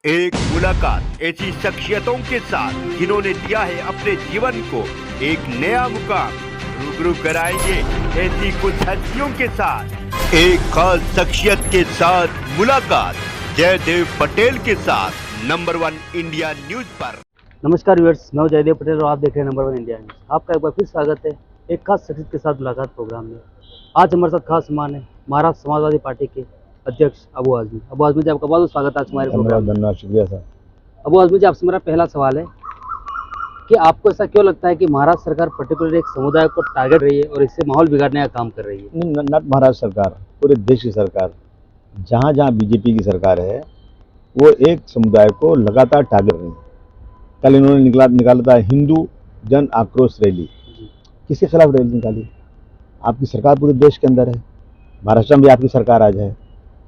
एक मुलाकात ऐसी शख्सियतों के साथ जिन्होंने दिया है अपने जीवन को एक नया मुकाम। रूबरू कराएंगे ऐसी कुछ हस्तियों के साथ एक खास शख्सियत के साथ मुलाकात जयदेव पटेल के साथ नंबर 1 इंडिया न्यूज पर। नमस्कार व्यूअर्स, मैं जयदेव पटेल और आप देख रहे हैं नंबर 1 इंडिया न्यूज। आपका एक बार फिर स्वागत है एक खास शख्सियत के साथ मुलाकात प्रोग्राम में। आज हमारे साथ खास मेहमान है महाराष्ट्र समाजवादी पार्टी के अध्यक्ष अबू आजमी। अबू आजमी जी, आपका बहुत बहुत स्वागत है आज हमारे प्रोग्राम में। धन्यवाद, शुक्रिया सर। अबू आजमी जी, आपसे मेरा पहला सवाल है कि आपको ऐसा क्यों लगता है कि महाराष्ट्र सरकार पर्टिकुलर एक समुदाय को टारगेट रही है और इससे माहौल बिगाड़ने का काम कर रही है? नॉट महाराष्ट्र सरकार, पूरे देश की सरकार, जहाँ जहाँ बीजेपी की सरकार है वो एक समुदाय को लगातार टारगेट रही है। कल इन्होंने निकाला था हिंदू जन आक्रोश रैली। किसके खिलाफ रैली निकाली? आपकी सरकार पूरे देश के अंदर है, महाराष्ट्र में भी आपकी सरकार आज है।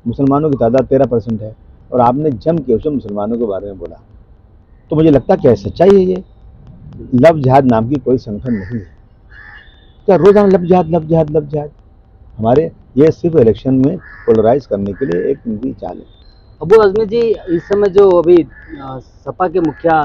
मुसलमानों की तादाद 13% है और आपने जम के उसे मुसलमानों के बारे में बोला। तो मुझे लगता क्या है, सच्चाई है ये? लव जिहाद नाम की कोई संगठन नहीं है क्या? रोजाना लव जिहाद हमारे ये सिर्फ इलेक्शन में पोलराइज करने के लिए एक उनकी चाल है। अबू आजमी जी, इस समय जो अभी सपा के मुखिया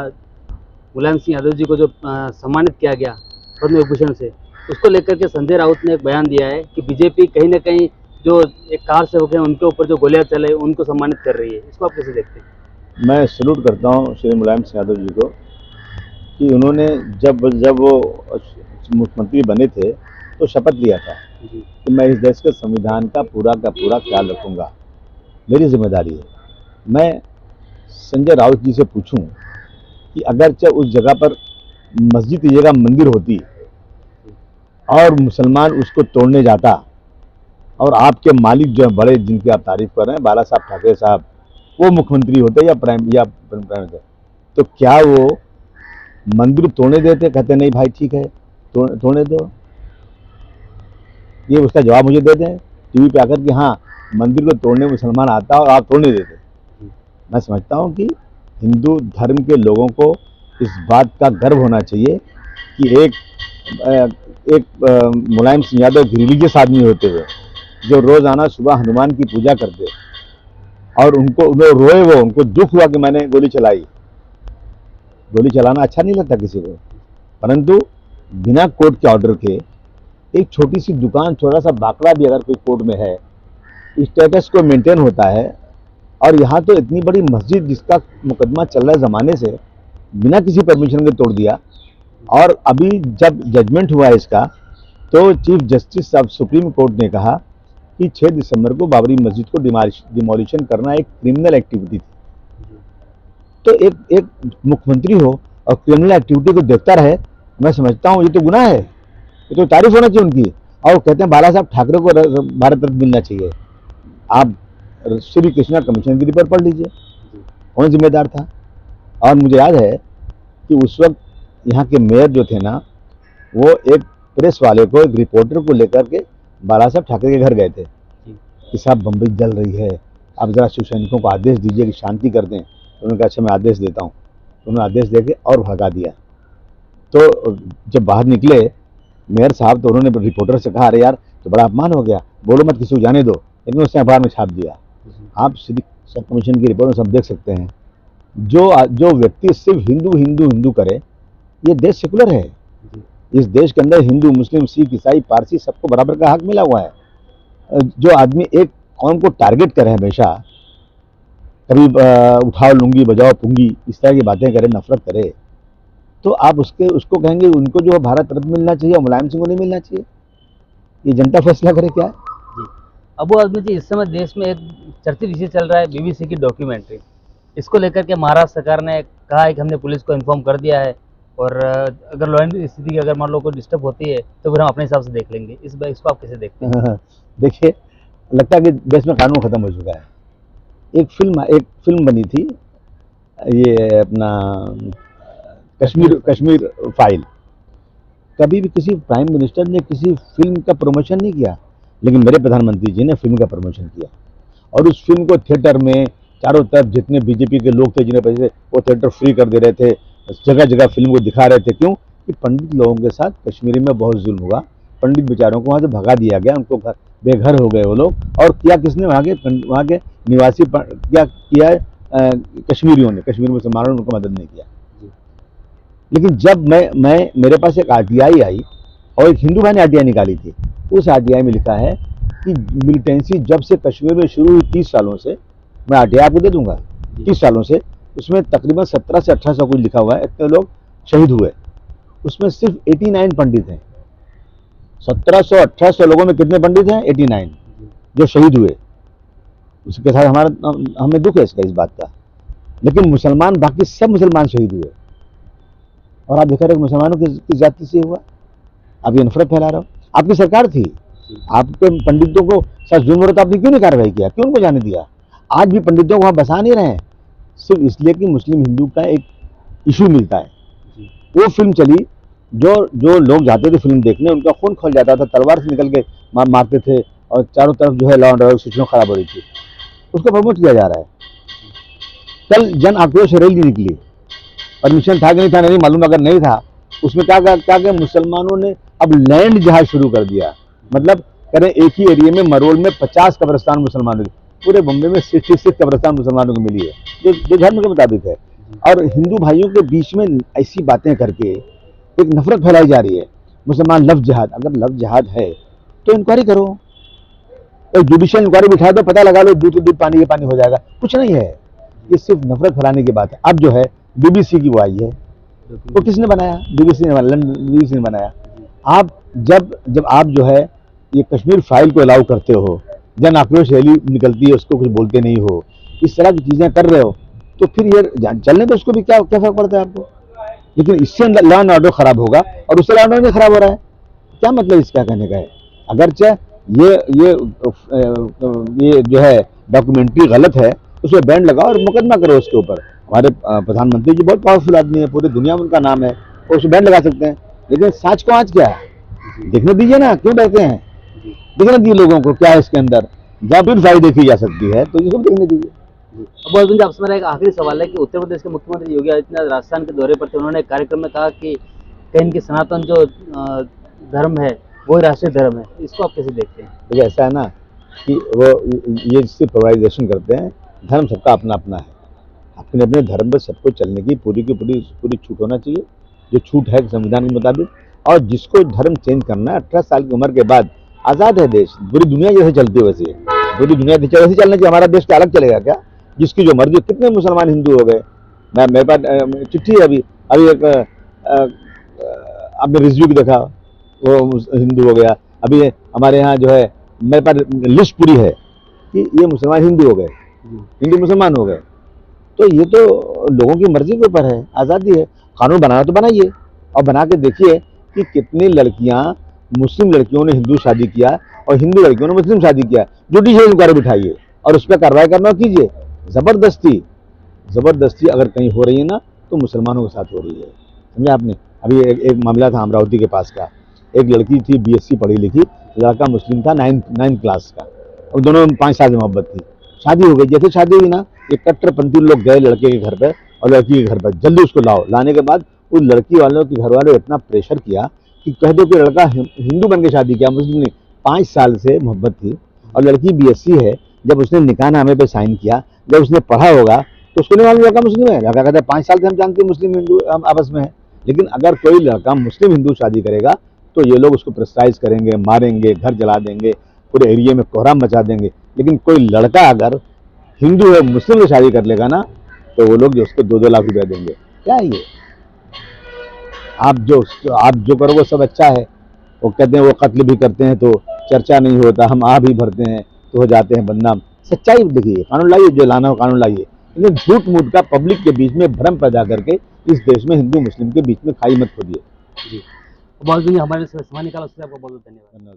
मुलायम सिंह यादव जी को जो सम्मानित किया गया पद्म विभूषण से, उसको लेकर के संजय राउत ने एक बयान दिया है कि बीजेपी कहीं ना कहीं जो एक कार सेवक हैं उनके ऊपर जो गोलियां चले उनको सम्मानित कर रही है। इसको आप कैसे देखते हैं? मैं सैल्यूट करता हूँ श्री मुलायम सिंह यादव जी को कि उन्होंने जब वो मुख्यमंत्री बने थे तो शपथ लिया था कि मैं इस देश के संविधान का पूरा ख्याल रखूंगा, मेरी जिम्मेदारी है। मैं संजय राउत जी से पूछूं कि अगर चाहे उस जगह पर मस्जिद की जगह मंदिर होती और मुसलमान उसको तोड़ने जाता और आपके मालिक जो है बड़े, जिनकी आप तारीफ कर रहे हैं, बाला साहब ठाकरे साहब, वो मुख्यमंत्री होते या प्राइम मिनिस्टर, तो क्या वो मंदिर तोड़ने देते? कहते नहीं भाई ठीक है, तोड़ने दो। ये उसका जवाब मुझे दे दें टीवी पे आकर कि हाँ, मंदिर को तोड़ने मुसलमान आता और आप तोड़ने देते। मैं समझता हूँ कि हिंदू धर्म के लोगों को इस बात का गर्व होना चाहिए कि एक मुलायम सिंह यादव रिलीजियस आदमी होते हुए जो रोजाना सुबह हनुमान की पूजा करते और उनको रोए, वो उनको दुख हुआ कि मैंने गोली चलाई। गोली चलाना अच्छा नहीं लगता किसी को, परंतु बिना कोर्ट के ऑर्डर के एक छोटी सी दुकान, छोटा सा बाकड़ा भी अगर कोई कोर्ट में है, स्टेटस को मेंटेन होता है। और यहाँ तो इतनी बड़ी मस्जिद जिसका मुकदमा चल रहा है ज़माने से, बिना किसी परमिशन के तोड़ दिया। और अभी जब जजमेंट हुआ इसका तो chief justice of supreme court ने कहा कि 6 दिसंबर को बाबरी मस्जिद को डिमोलिशन करना एक क्रिमिनल एक्टिविटी थी। तो एक मुख्यमंत्री हो और क्रिमिनल एक्टिविटी को देखता रहे, मैं समझता हूँ ये तो गुनाह है, ये तो तारीफ होना चाहिए उनकी। और कहते हैं बाला साहब ठाकरे को भारत रत्न मिलना चाहिए। आप श्री कृष्णा कमीशन की रिपोर्ट पढ़ लीजिए, कौन जिम्मेदार था। और मुझे याद है कि उस वक्त यहाँ के मेयर जो थे ना, वो एक प्रेस वाले को, एक रिपोर्टर को लेकर के बाला साहब ठाकरे के घर गए थे कि साहब बम्बई जल रही है, आप जरा शिव सैनिकों को आदेश दीजिए कि शांति कर दें। तो उन्होंने कहा अच्छा मैं आदेश देता हूँ। तो उन्होंने आदेश दे के और भगा दिया। तो जब बाहर निकले मेयर साहब, तो उन्होंने रिपोर्टर से कहा अरे यार तो बड़ा अपमान हो गया, बोलो मत, किसी को जाने दो। लेकिन उसने अखबार में छाप दिया। आप श्री सब कमीशन की रिपोर्ट में सब देख सकते हैं, जो व्यक्ति सिर्फ हिंदू करे, ये देश सेकुलर है। इस देश के अंदर हिंदू, मुस्लिम, सिख, ईसाई, पारसी सबको बराबर का हक मिला हुआ है। जो आदमी एक कौम को टारगेट करे हमेशा, कभी उठाओ लुंगी बजाओ पुंगी, इस तरह की बातें करे, नफरत करे, तो आप उसको कहेंगे उनको जो भारत रत्न मिलना चाहिए और मुलायम सिंह को नहीं मिलना चाहिए? ये जनता फैसला करे क्या है? जी, अबू आजमी जी, इस समय देश में एक चर्चित विषय चल रहा है बीबीसी की डॉक्यूमेंट्री। इसको लेकर के महाराष्ट्र सरकार ने कहा है कि हमने पुलिस को इन्फॉर्म कर दिया है और अगर लॉ एंड स्थिति की अगर मान लो कोई डिस्टर्ब होती है तो फिर हम अपने हिसाब से देख लेंगे। इसको आप कैसे देखते हैं? देखिए, लगता है कि देश में कानून खत्म हो चुका है। एक फिल्म बनी थी, ये अपना कश्मीर फाइल। कभी भी किसी प्राइम मिनिस्टर ने किसी फिल्म का प्रमोशन नहीं किया, लेकिन मेरे प्रधानमंत्री जी ने फिल्म का प्रमोशन किया। और उस फिल्म को थिएटर में चारों तरफ जितने बीजेपी के लोग थे, जिन्हें पैसे, वो थिएटर फ्री कर दे रहे थे, जगह जगह फिल्म को दिखा रहे थे। क्यों? कि पंडित लोगों के साथ कश्मीरी में बहुत जुल्म हुआ, पंडित बेचारों को वहाँ से भगा दिया गया, उनको बेघर हो गए वो लोग। और किया किसने? वहाँ के निवासी क्या किया है? कश्मीरियों ने, कश्मीर मुसलमानों ने उनको मदद नहीं किया। जी। लेकिन जब मैं मेरे पास एक आरटीआई आई और एक हिंदू भाई ने आरटीआई निकाली थी, उस आरटीआई में लिखा है कि मिलिटेंसी जब से कश्मीर में शुरू हुई 30 सालों से, मैं आरटीआई आपको दे दूंगा, 30 सालों से उसमें तकरीबन 17 से 1800 कुछ लिखा हुआ है, इतने लोग शहीद हुए। उसमें सिर्फ 89 पंडित हैं। 1700-1800 लोगों में कितने पंडित हैं? 89 जो शहीद हुए। उसके साथ हमें दुख है इस बात का। लेकिन मुसलमान, बाकी सब मुसलमान शहीद हुए। और आप देखा रहे मुसलमानों की जाति से हुआ। आप ये नफरत फैला रहे हो। आपकी सरकार थी, आपके पंडितों को सच जुर्म हो तो आपने क्यों नहीं कार्रवाई किया, क्यों उनको जाने दिया? आज भी पंडितों को वहां बसा नहीं रहे हैं, सिर्फ इसलिए कि मुस्लिम हिंदू का एक इशू मिलता है। वो फिल्म चली, जो लोग जाते थे फिल्म देखने, उनका खून खोल जाता था, तलवार से निकल के मारते थे और चारों तरफ जो है लॉ एंड ऑर्डर की सिचुएशन खराब हो रही थी। उसको प्रमोट किया जा रहा है। कल जन आक्रोश रैली निकली, परमिशन था कि नहीं था नहीं मालूम, अगर नहीं था उसमें क्या मुसलमानों ने अब लैंड जहाज शुरू कर दिया। मतलब करें एक ही एरिया में मरोल में 50 कब्रिस्तान मुसलमानों की, पूरे बॉम्बे में 66 कब्रिस्तान मुसलमानों को मिली है, जो धर्म के मुताबिक है। और हिंदू भाइयों के बीच में ऐसी बातें करके एक नफरत फैलाई जा रही है। मुसलमान लव जिहाद, अगर लव जिहाद है तो इंक्वायरी करो, एक जुडिशियल इंक्वायरी बिठा दो, पता लगा लो, दूध पानी के पानी हो जाएगा। कुछ नहीं है, ये सिर्फ नफरत फैलाने की बात है। अब जो है बीबीसी की वो आई है, वो किसने बनाया? बीबीसी ने बनाया। आप जब आप जो है ये कश्मीर फाइल को अलाउ करते हो, जन आक्रोश रैली निकलती है, उसको कुछ बोलते नहीं हो, इस तरह की चीजें कर रहे हो, तो फिर ये चलने तो उसको भी क्या फर्क पड़ता है आपको? लेकिन इससे लॉ एंड ऑर्डर खराब होगा और उससे लॉ एंड ऑर्डर खराब हो रहा है। क्या मतलब इसका कहने का है? अगरचे ये जो है डॉक्यूमेंट्री गलत है, उसमें बैन लगाओ और मुकदमा करो उसके ऊपर। हमारे प्रधानमंत्री जी बहुत पावरफुल आदमी है, पूरी दुनिया में उनका नाम है, और उसमें बैन लगा सकते हैं। लेकिन सच को आज क्या है, देखने दीजिए ना, क्यों डरते हैं? देखने दीजिए लोगों को क्या है इसके अंदर। जहाँ भी फाइल देखी जा सकती है तो ये सब देखने दीजिए। अब जी आपसे मेरा एक आखिरी सवाल है कि उत्तर प्रदेश के मुख्यमंत्री योगी आदित्यनाथ राजस्थान के दौरे पर थे, उन्होंने एक कार्यक्रम में कहा कि कहीं की सनातन जो धर्म है वो राष्ट्रीय धर्म है, इसको आप कैसे देखते हैं? देखिए ऐसा है ना कि वो ये जिससे प्रोवाइजेशन करते हैं, धर्म सबका अपना अपना है, अपने अपने धर्म पर सबको चलने की पूरी छूट होना चाहिए, जो छूट है संविधान के मुताबिक। और जिसको धर्म चेंज करना है 18 साल की उम्र के बाद, आज़ाद है देश, पूरी दुनिया जैसे चलती है वैसे, पूरी दुनिया वैसे चलना चाहिए। हमारा देश क्या अलग चलेगा क्या? जिसकी जो मर्जी। कितने मुसलमान हिंदू हो गए, मेरे पास चिट्ठी है अभी एक आपने रिज्यू भी देखा, वो हिंदू हो गया। अभी हमारे यहाँ जो है मेरे पास लिस्ट पूरी है कि ये मुसलमान हिंदू हो गए, हिंदू मुसलमान हो गए। तो ये तो लोगों की मर्जी के ऊपर है, आज़ादी है। कानून बनाना तो बनाइए और बना के देखिए कि कितनी लड़कियां, मुस्लिम लड़कियों ने हिंदू शादी किया और हिंदू लड़कियों ने मुस्लिम शादी किया। जुडिशियल इंक्वायरी बिठाइए और उस पर कार्रवाई करना कीजिए। जबरदस्ती अगर कहीं हो रही है ना तो मुसलमानों के साथ हो रही है, समझे आपने? अभी एक मामला था अमरावती के पास का, एक लड़की थी बीएससी पढ़ी लिखी, लड़का मुस्लिम था 9th क्लास का, और दोनों में 5 साल की मोहब्बत थी। शादी हो गई। जैसे शादी हुई ना, ये कट्टरपंथी लोग गए लड़के के घर पे और लड़की के घर पर, जल्दी उसको लाओ। लाने के बाद उस लड़की वालों के घर वालों इतना प्रेशर किया कि कह दो कि लड़का हिंदू बन के शादी किया, मुस्लिम नहीं। 5 साल से मोहब्बत थी और लड़की बीएससी है। जब उसने निकाहनामे पे साइन किया, जब उसने पढ़ा होगा तो उसको नहीं मालूम लड़का मुस्लिम है। लड़का कहता है 5 साल से हम जानते हैं मुस्लिम हिंदू आपस में है। लेकिन अगर कोई लड़का मुस्लिम हिंदू शादी करेगा तो ये लोग उसको प्रेस्टाइज करेंगे, मारेंगे, घर जला देंगे, पूरे एरिया में कोहराम मचा देंगे। लेकिन कोई लड़का अगर हिंदू है मुस्लिम से शादी कर लेगा ना तो वो लोग जो उसको 2-2 लाख रुपया देंगे। क्या है ये? आप जो करो वो सब अच्छा है। वो कहते हैं वो कत्ल भी करते हैं तो चर्चा नहीं होता, हम आ भी भरते हैं तो हो जाते हैं बदनाम। सच्चाई देखिए, कानून लाइए, जो लाना हो कानून लाइए। लेकिन झूठ मूठ का पब्लिक के बीच में भ्रम पैदा करके इस देश में हिंदू मुस्लिम के बीच में खाई मत खोदिए। जी, बहुत हमारे समय निकाला उसके लिए आपको बहुत धन्यवाद।